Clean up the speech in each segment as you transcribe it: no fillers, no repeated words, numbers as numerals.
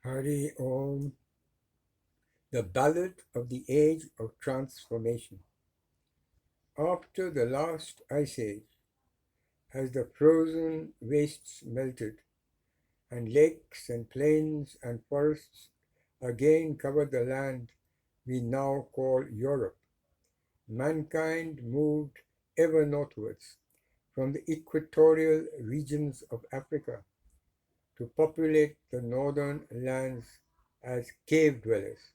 Hari Om, the Ballad of the Age of Transformation. After the last ice age, as the frozen wastes melted, and lakes and plains and forests again covered the land we now call Europe, mankind moved ever northwards from the equatorial regions of Africa to populate the northern lands as cave dwellers.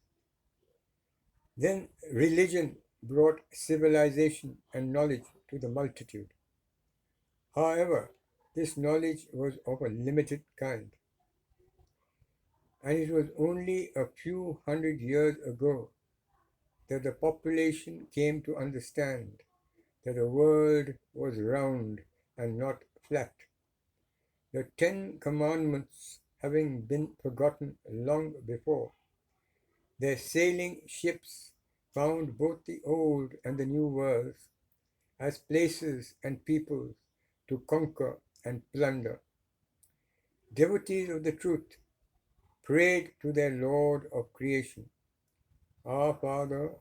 Then religion brought civilization and knowledge to the multitude. However, this knowledge was of a limited kind, and it was only a few hundred years ago that the population came to understand that the world was round and not flat. The Ten Commandments having been forgotten long before, their sailing ships found both the old and the new worlds as places and peoples to conquer and plunder. Devotees of the truth prayed to their Lord of creation, Our Father,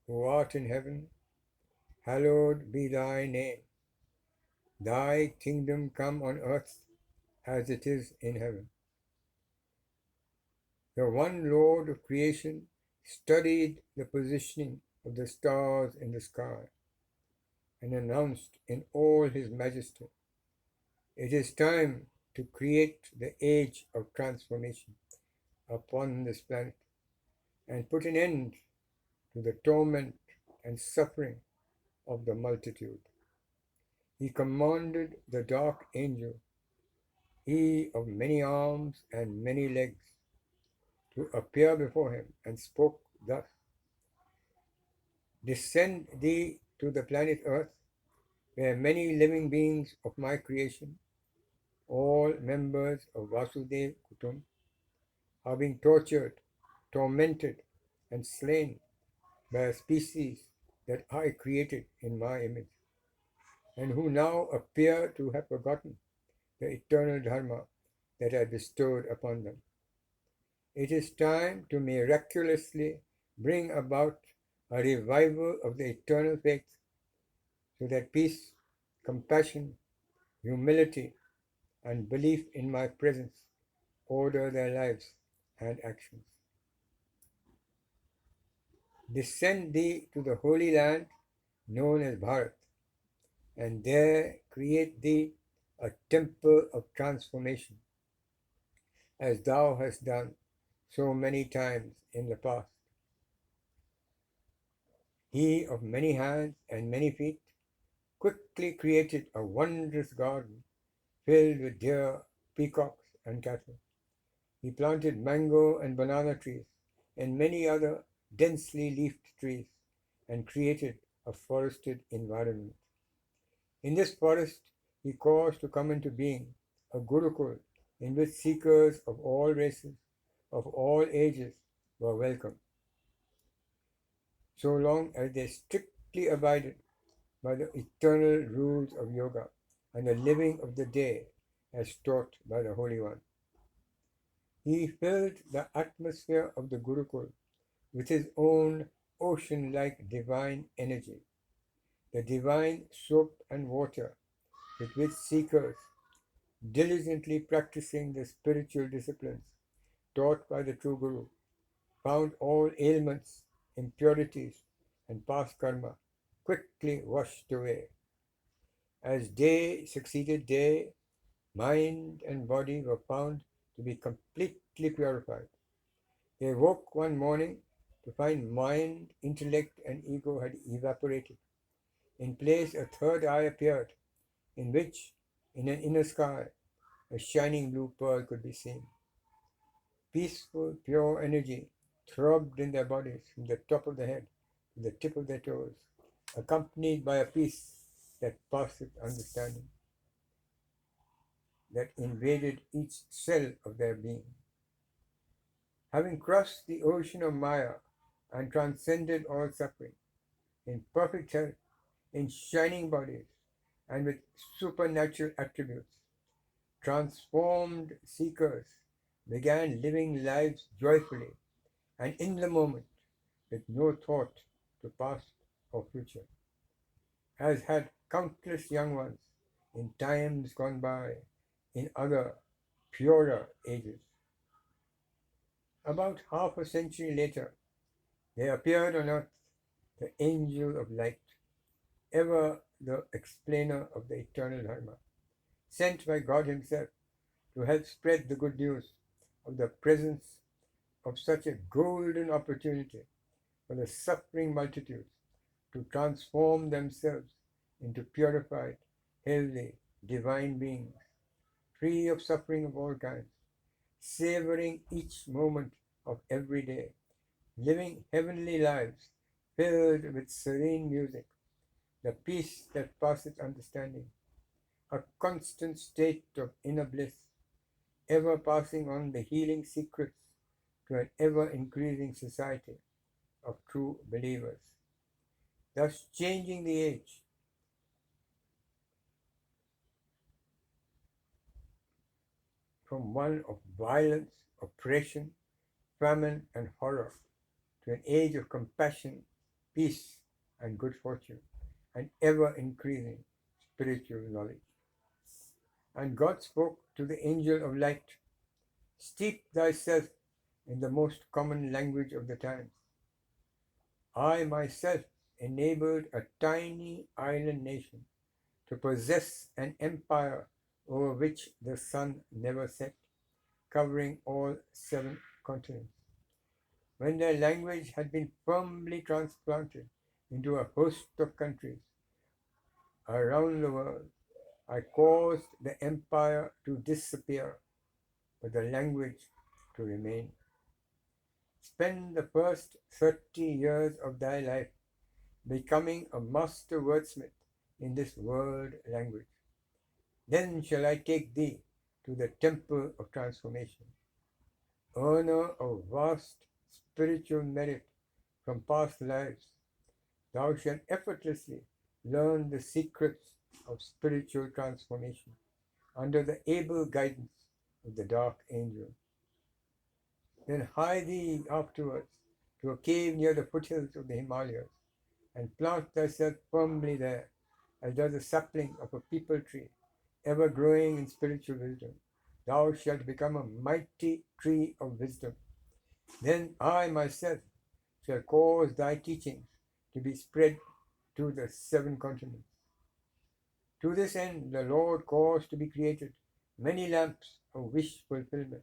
who art in heaven, hallowed be thy name. Thy kingdom come on earth as it is in heaven. The one Lord of creation studied the positioning of the stars in the sky and announced in all his majesty, It is time to create the age of transformation upon this planet and put an end to the torment and suffering of the multitude. He commanded the dark angel, he of many arms and many legs, to appear before him and spoke thus, Descend thee to the planet earth, where many living beings of my creation, all members of Vasudev Kutum, are being tortured, tormented, and slain by a species that I created in my image, and who now appear to have forgotten the eternal Dharma that I bestowed upon them. It is time to miraculously bring about a revival of the eternal faith, so that peace, compassion, humility, and belief in my presence order their lives and actions. Descend thee to the holy land known as Bharat, and there create thee a temple of transformation, as thou hast done so many times in the past. He of many hands and many feet quickly created a wondrous garden filled with deer, peacocks, and cattle. He planted mango and banana trees and many other densely leafed trees and created a forested environment. In this forest, he caused to come into being a Gurukul in which seekers of all races, of all ages, were welcome, so long as they strictly abided by the eternal rules of yoga and the living of the day as taught by the Holy One. He filled the atmosphere of the Gurukul with his own ocean-like divine energy, the divine soap and water with which seekers, diligently practicing the spiritual disciplines taught by the true Guru, found all ailments, impurities, and past karma quickly washed away. As day succeeded day, mind and body were found to be completely purified. They woke one morning to find mind, intellect, and ego had evaporated. In place, a third eye appeared, in which, in an inner sky, a shining blue pearl could be seen. Peaceful, pure energy throbbed in their bodies from the top of the head to the tip of their toes, accompanied by a peace that passeth understanding, that invaded each cell of their being. Having crossed the ocean of Maya and transcended all suffering, in perfect health, in shining bodies, and with supernatural attributes, transformed seekers began living lives joyfully and in the moment with no thought to past or future, has had countless young ones in times gone by in other purer ages. About half a century later, there appeared on earth the angel of light, ever the explainer of the eternal Dharma, sent by God Himself to help spread the good news of the presence of such a golden opportunity for the suffering multitudes to transform themselves into purified, healthy, divine beings, free of suffering of all kinds, savoring each moment of every day, living heavenly lives filled with serene music, the peace that passeth understanding, a constant state of inner bliss, ever passing on the healing secrets to an ever increasing society of true believers, thus changing the age from one of violence, oppression, famine, and horror to an age of compassion, peace, and good fortune, and ever increasing spiritual knowledge. And God spoke to the angel of light, steep thyself in the most common language of the times. I myself enabled a tiny island nation to possess an empire over which the sun never set, covering all 7 continents. When their language had been firmly transplanted into a host of countries around the world, I caused the empire to disappear, but the language to remain. Spend the first 30 years of thy life becoming a master wordsmith in this world language. Then shall I take thee to the temple of transformation. Earner of vast spiritual merit from past lives, thou shalt effortlessly learn the secrets of spiritual transformation under the able guidance of the dark angel. Then hie thee afterwards to a cave near the foothills of the Himalayas, and plant thyself firmly there, as does the sapling of a peepal tree, ever growing in spiritual wisdom. Thou shalt become a mighty tree of wisdom. Then I myself shall cause thy teachings to be spread to the 7 continents. To this end, the Lord caused to be created many lamps of wish fulfillment,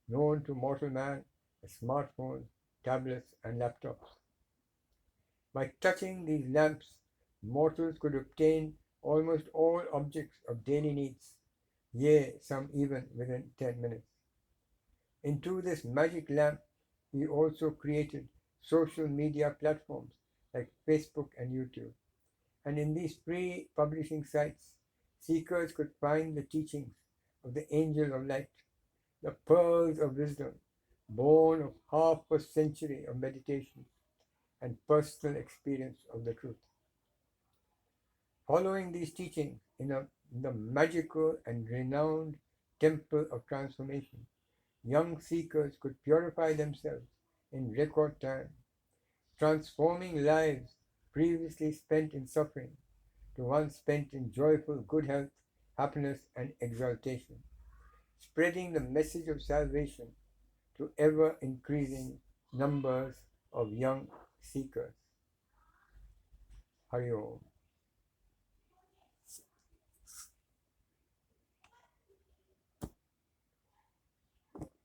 known to mortal man as smartphones, tablets, and laptops. By touching these lamps, mortals could obtain almost all objects of daily needs, yea, some even within 10 minutes. Into this magic lamp, he also created social media platforms like Facebook and YouTube. And in these free publishing sites, seekers could find the teachings of the angel of light, the pearls of wisdom, born of half a century of meditation and personal experience of the truth. Following these teachings in the magical and renowned temple of transformation, young seekers could purify themselves in record time, transforming lives previously spent in suffering to one spent in joyful good health, happiness, and exaltation, spreading the message of salvation to ever increasing numbers of young seekers. Hari Om.